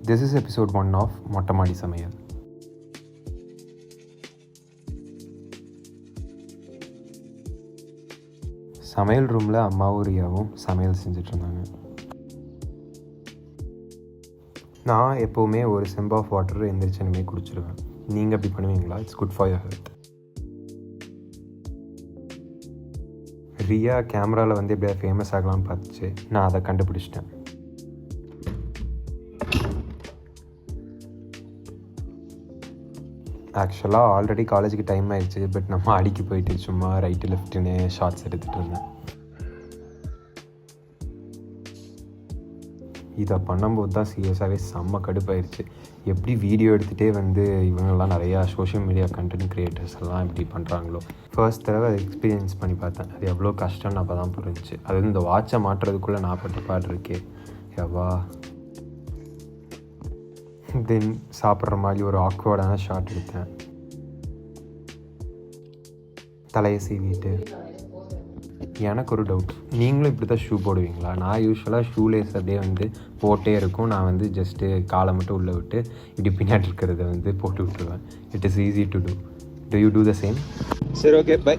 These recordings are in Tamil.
This is episode 1 of மொட்டை மாடி சமையல். சமையல் ரூமில் அம்மாவும் ரியாவும் சமையல் செஞ்சிட்ருந்தாங்க. நான் எப்போவுமே ஒரு செம்ப் ஆஃப் வாட்டர் எந்திரிச்சனுமே குடிச்சிடுவேன். நீங்கள் அப்படி பண்ணுவீங்களா? It's good for your health. Riya கேமராவில் வந்து எப்படியா ஃபேமஸ் ஆகலாம்னு பார்த்துச்சு. நான் அதை கண்டுபிடிச்சிட்டேன். ஆக்சுவலாக ஆல்ரெடி காலேஜுக்கு டைம் ஆயிடுச்சு. பட் நம்ம அடிக்கு போயிட்டு சும்மா ரைட்டு லெஃப்ட்டுன்னு ஷார்ட்ஸ் எடுத்துகிட்டு இருந்தேன். இதை பண்ணும்போது தான் சீரியஸாகவே செம்ம கடுப்பாயிருச்சு. எப்படி வீடியோ எடுத்துகிட்டே வந்து இவங்கெல்லாம் நிறையா சோஷியல் மீடியா கண்டென்ட் க்ரியேட்டர்ஸ் எல்லாம் இப்படி பண்ணுறாங்களோ. ஃபர்ஸ்ட் தடவை அதை எக்ஸ்பீரியன்ஸ் பண்ணி பார்த்தேன். அது எவ்வளோ கஷ்டம்னு அப்போ தான் புரிஞ்சிச்சு. அது இந்த வாட்சை மாட்டுறதுக்குள்ளே நான் பட்டு பாடுருக்கே எவ்வா. தென் சாப்பிட்ற மாதிரி ஒரு ஆக்வர்டான ஷாட் எடுத்தேன். தலையை சீவிட்டு. எனக்கு ஒரு டவுட், நீங்களும் இப்படி தான் ஷூ போடுவீங்களா? நான் யூஸ்வலாக ஷூ லேஸ் அப்படியே வந்து போட்டே இருக்கும். நான் வந்து ஜஸ்ட்டு காலை மட்டும் உள்ளே விட்டு இப்படி பின்னாடி இருக்கிறத வந்து போட்டு விட்டுருவேன். It is easy to do. Do you do the same? சரி, ஓகே, பை.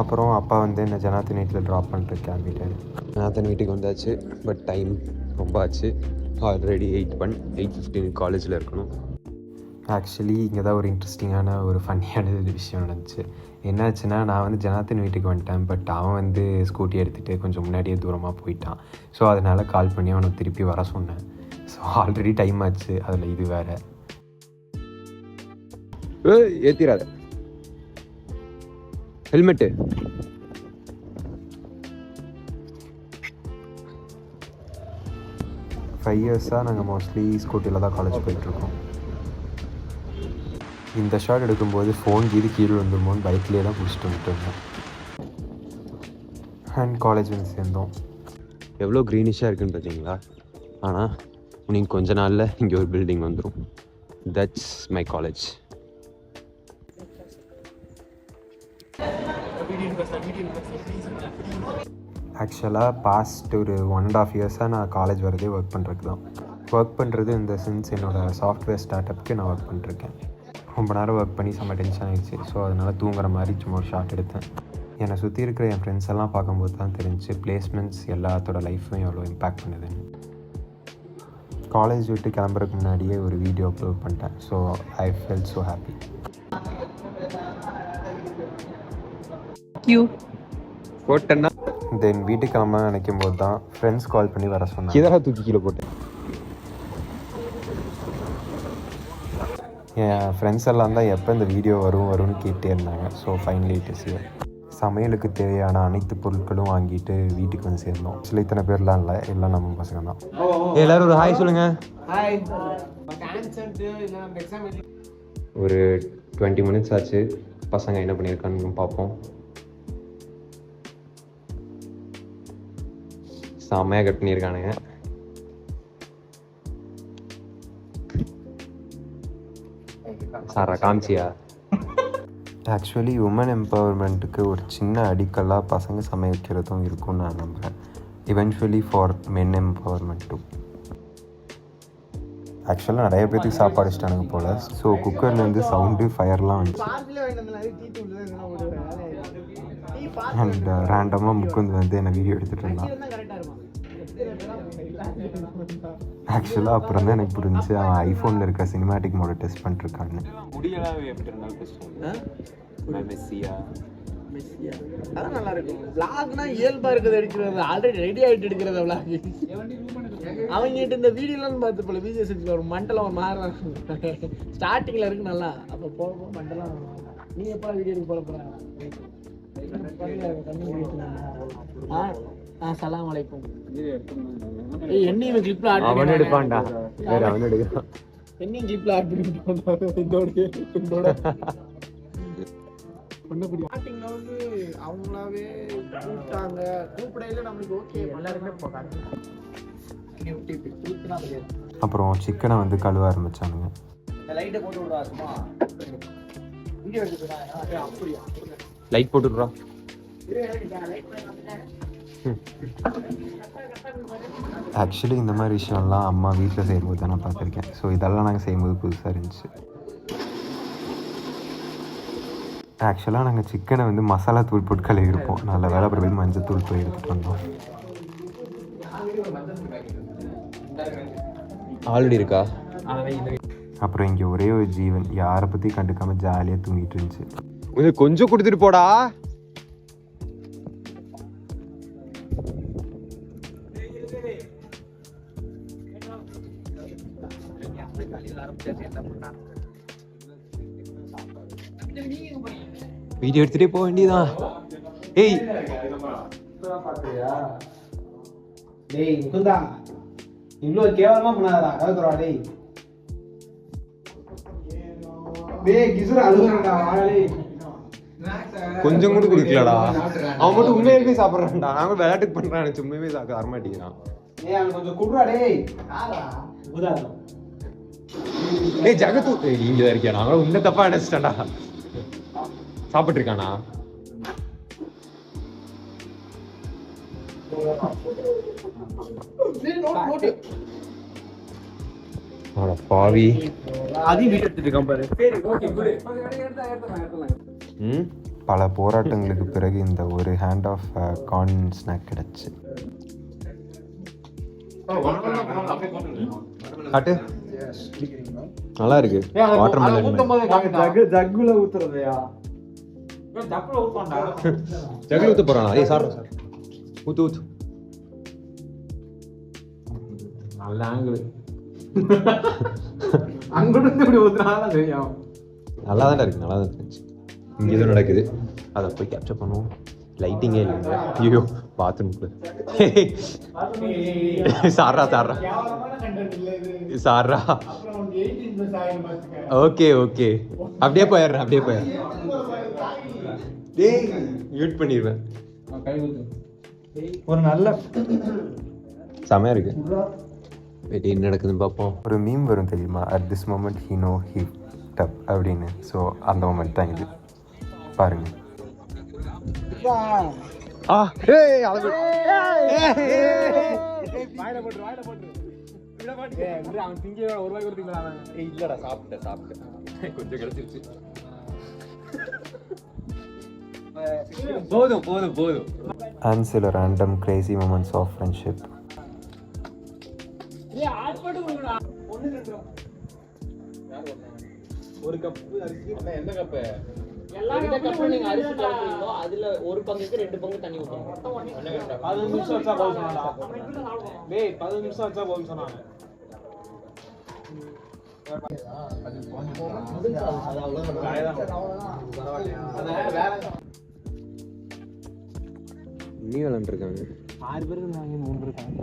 அப்புறம் அப்பா வந்து என்ன ஜனாத்தன் வீட்டில் ட்ராப் பண்ணிட்டு கிளம்பிட்டாரு. ஜனாத்தன் வீட்டுக்கு வந்தாச்சு. பட் டைம் ரொம்ப ஆச்சு. ஆல்ரெடி 8:15 காலேஜில் இருக்கணும். ஆக்சுவலி இங்கே தான் ஒரு இன்ட்ரெஸ்டிங்கான ஒரு ஃபன்னியான விஷயம் நடந்துச்சு. என்னாச்சுன்னா, நான் வந்து ஜனாத்தன் வீட்டுக்கு வந்துட்டேன். பட் அவன் வந்து ஸ்கூட்டி எடுத்துகிட்டு கொஞ்சம் முன்னாடியே தூரமாக போயிட்டான். ஸோ அதனால் கால் பண்ணி அவனை திருப்பி வர சொன்னேன். ஸோ ஆல்ரெடி டைம் ஆச்சு. அதில் இது வேறு. ஏற்றிடாத ஹெல்மெட்டு. ஃபைவ் இயர்ஸாக நாங்கள் மோஸ்ட்லி ஸ்கூட்டியில் தான் காலேஜ் போயிட்டுருக்கோம். இந்த ஷாட் எடுக்கும்போது ஃபோன் கீழே வந்துருமோன்னு பைக்லேயே தான் பிடிச்சிட்டு வந்துட்டு இருந்தோம். அண்ட் காலேஜ் வந்து சேர்ந்தோம். எவ்வளோ க்ரீனிஷாக இருக்குன்னு பார்த்தீங்களா? ஆனால் நீங்கள் கொஞ்ச நாளில் இங்கே ஒரு பில்டிங் வந்துடும். That's my college. ஆக்சுவலாக பாஸ்ட் ஒரு 1.5 இயர்ஸாக நான் காலேஜ் வரதே ஒர்க் பண்ணுறதுக்கு தான். ஒர்க் பண்ணுறது இந்த சென்ஸ் என்னோடய சாஃப்ட்வேர் ஸ்டார்ட் அப்புக்கு நான் ஒர்க் பண்ணிருக்கேன். ரொம்ப நேரம் ஒர்க் பண்ணி செம்ம டென்ஷன் ஆகிடுச்சு. ஸோ அதனால் தூங்குற மாதிரி சும்மா ஒரு ஷாட் எடுத்தேன். என்னை சுற்றி இருக்கிற என் ஃப்ரெண்ட்ஸ் எல்லாம் பார்க்கும்போது தான் தெரிஞ்சு பிளேஸ்மெண்ட்ஸ் எல்லாத்தோட லைஃப்பையும் எவ்வளோ இம்பேக்ட் பண்ணுதுன்னு. காலேஜ் விட்டு கிளம்புறதுக்கு முன்னாடியே ஒரு வீடியோ அப்லோட் பண்ணிட்டேன். So I felt so happy. போட்டேன்னா தென் வீட்டுக்கு கிளம்ப நினைக்கும் போது தான் ஃப்ரெண்ட்ஸ் கால் பண்ணி வர சொன்னாங்க. இதெல்லாம் தூக்கி கீழே போட்டேன். என் ஃப்ரெண்ட்ஸ் எல்லாம் தான் எப்போ இந்த வீடியோ வரும்னு கேட்டே இருந்தாங்க. So finally it is here. சமையலுக்கு தேவையான அனைத்து பொருட்களும் வாங்கிட்டு வீட்டுக்கு வந்து சேர்ந்தோம். சில இத்தனை பேர்லாம் இல்லை, எல்லாம் நம்ம பசங்க தான். எல்லாரும் ஒரு ஹாய் சொல்லுங்க. ஒரு 20 மினிட்ஸ் ஆச்சு. பசங்க என்ன பண்ணியிருக்கான்னு பார்ப்போம். செம்மையாக கட் பண்ணியிருக்கானுங்க. சாரா காமிச்சியா? ஆக்சுவலி உமன் எம்பவர்மெண்ட்டுக்கு ஒரு சின்ன அடிக்கல்லாக பசங்க சமைக்கிறதும் இருக்கும்னு நான் நம்புகிறேன். Eventually for men empowerment too. ஆக்சுவலாக நிறைய பேருக்கு சாப்பாடு இஷ்டானுங்க போல். ஸோ குக்கர்லேருந்து சவுண்டு ஃபயர்லாம் வந்துச்சு. அண்ட் ரேண்டமாக முக்குந்து வந்து என்னை வீடியோ எடுத்துகிட்டு இருந்தான். ஆக்சுவலாக அப்புறம் தான் எனக்கு புரிஞ்சு அவன் ஐஃபோனில் இருக்க சினிமாட்டிக் மோட டெஸ்ட் பண்ணிட்டுருக்கான்னு. அதான் நல்லா இருக்கும். விளாக்னா இயல்பா இருக்கிறது எடுக்கிறது, ஆல்ரெடி ரெடி ஆகிட்டு எடுக்கிறத விளாக். அவங்ககிட்ட இந்த வீடியோலாம் பார்த்து போல விஜய் ஒரு மண்டலம் மாற ஸ்டார்டிங்கில் இருக்கு நல்லா. அப்போ போக போக மண்டலம். நீ எப்போ வீடியோக்கு போட போற? சலாம் அலைக்கும். என்னையும் கிளிப்ல ஆட் அவன் எடுப்பான்டா. வேற அவன் எடுக்கிறான். என்னையும் கிளிப்ல ஆட் பண்ணிட்டு இதோட அவங்களாவே கூப்பிட்டாங்க. கூப்பிடையில நம்மளுக்கு ஓகே எல்லாருமே போட்டாங்க. அப்புறம் சிக்கனை வந்து கழுவ ஆரம்பிச்சானுங்க. லைட்டை போட்டு விடுறா சும்மா. வீடியோ எடுத்துறா. அப்படியா? லைட் போட்டு விடுறா. ஆக்சுவலி இந்த மாதிரி விஷயம்லாம் அம்மா வீட்டில் செய்யும்போது தான் நான் பார்த்துருக்கேன். ஸோ இதெல்லாம் நாங்கள் செய்யும்போது புதுசாக இருந்துச்சு. ஆக்சுவலாக நாங்கள் சிக்கனை வந்து மசாலா தூள் போட்டு கழுவிருப்போம். நல்ல வேலை அப்புறம் போய் மஞ்சள் தூள் போய் எடுத்துகிட்டு வந்தோம். ஆல்ரெடி இருக்கா? அப்புறம் இங்கே ஒரே ஒரு ஜீவன் யாரை பற்றி கண்டுக்காமல் ஜாலியாக தூங்கிட்டு இருந்துச்சு. கொஞ்சம் கொடுத்துட்டு போடா. வீடியோ எடுத்துகிட்டே போக வேண்டியதான். ஏய் டேய் முகுந்தா, இவ்வளோ கேவலமா பண்ணாதடா கவுத்துறா. டேய் டேய் கிசுர அழுகுறடா வாடா. கொஞ்சம் கூட குடிக்கலடா. அவன் மட்டும் உண்மையாலுமே சாப்பிட்றான்டா. நாங்கள் விளையாட்டுக்கு பண்ணுறான், சும்மாவே சாப்பிட வரமாட்டேங்கிறான். டேய் அவன் கொஞ்சம் குடுறா. டேய் ஆடா உதாரணம். டேய் ஜகத்து, இங்கே தான் இருக்கியா? நாங்களும் உன்ன தப்பா நினைச்சிட்டேன்டா. சாப்பிட்டு இருக்கானா? பாவி பல போராட்டங்களுக்கு பிறகு இந்த ஒரு ஹேண்ட் ஆஃப் கார்ன் ஸ்நாக் கிடச்சி. காட்டு, நல்லா இருக்கு. Water melon ஜக்குல ஊத்துறதையா? ஜகுல ஊத்த போறானா? ஏய் சார் ஊத்து ஊத்து. நல்ல ஆங்கிள். அங்கிட்டு இப்படி ஊத்துறானா தெரியும். நல்லா தான் இருக்கு, நல்லா தான் இருந்துச்சு. இங்கே எதுவும் நடக்குது, அதை போய் கேப்சர் பண்ணுவோம். லைட்டிங்கே இல்லைங்க. ஐயோ பாத்ரூம்க்கு சாரா சாரா சாரா. ஓகே ஓகே, அப்படியே போயிடுறேன், அப்படியே போயிடுறேன். டேய் மியூட் பண்ணிடுவேன். ஒரு நல்ல செமையா இருக்கு. வெயிட், என்ன நடக்குதுன்னு பார்ப்போம். ஒரு மீம் வரும் தெரியுமா, at this moment he know he dub அப்படின்னு. ஸோ அந்த மொமெண்ட் தான் இது. பாருங்க. இல்லடா சாப்பிட்டேன் கொஞ்சம் கிடைச்சிருச்சு. போதும். And சில random crazy moments of friendship. ஒரு கப் அரிசி. எந்த கப்பு? எந்த கப்பு நீங்க அரிசி கலக்குறீங்களோ அதுல ஒரு பங்குக்கு 2 பங்கு தண்ணி ஊத்தணும். 15 நிமிஷம் வச்சா போதும் சொன்னாடா. டேய் 15 நிமிஷம் வச்சா போதும் சொன்னாங்க. நீ விளையாண்டுருக்காங்க 6 பேருக்கு நாங்க 3 இருக்காங்க.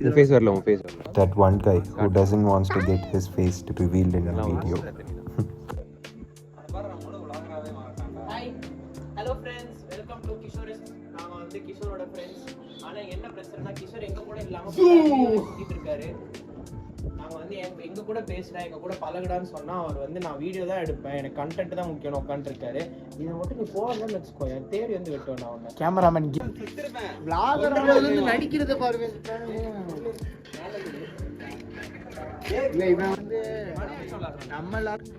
உன் ஃபேஸ் வரல, உன் ஃபேஸ் வரல. That one guy who doesn't want to get his face to be revealed in a video. Hi, hello friends, welcome to Kishore. நாங்க வந்து கிஷோரோட ஃப்ரெண்ட்ஸ். ஆனா என்ன பிரச்சனைனா கிஷோர் எங்க கூட இல்லாம சுத்திட்டு இருக்காரு. நாங்க வந்து எங்க கூட பேசுறா, எங்க கூட பழகுடான்னு சொன்னா அவர் வந்து நான் வீடியோ தான் எடுப்பேன், எனக்கு கண்டென்ட் தான் முக்கியம் உட்கார்ந்து இருக்காரு. இதை மட்டும் நீ போகலன்னு வச்சுக்கோ, என் தேடி வந்து வெட்டுவேன் நான் உன்னை. கேமராமேன் vlogger வந்து நடிக்கிறத பாருங்க. இல்ல இவன் வந்து நம்ம எல்லாரும்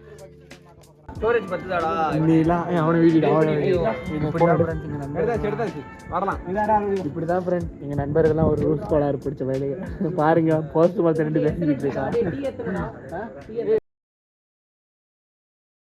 ஸ்டோரேஜ் பத்துதாடா. நீலாம் அவன வீடியோ எடுத்தாச்சு வரலாம். இப்படிதான் ஃப்ரெண்ட் எங்க நண்பர்கள்லாம் ஒரு ரூல்ஸ் கோளாறு பிடிச்ச வேலையை பாருங்க. போஸ்ட் பார்த்து 2 பேசிக்கிட்டு இருக்கா.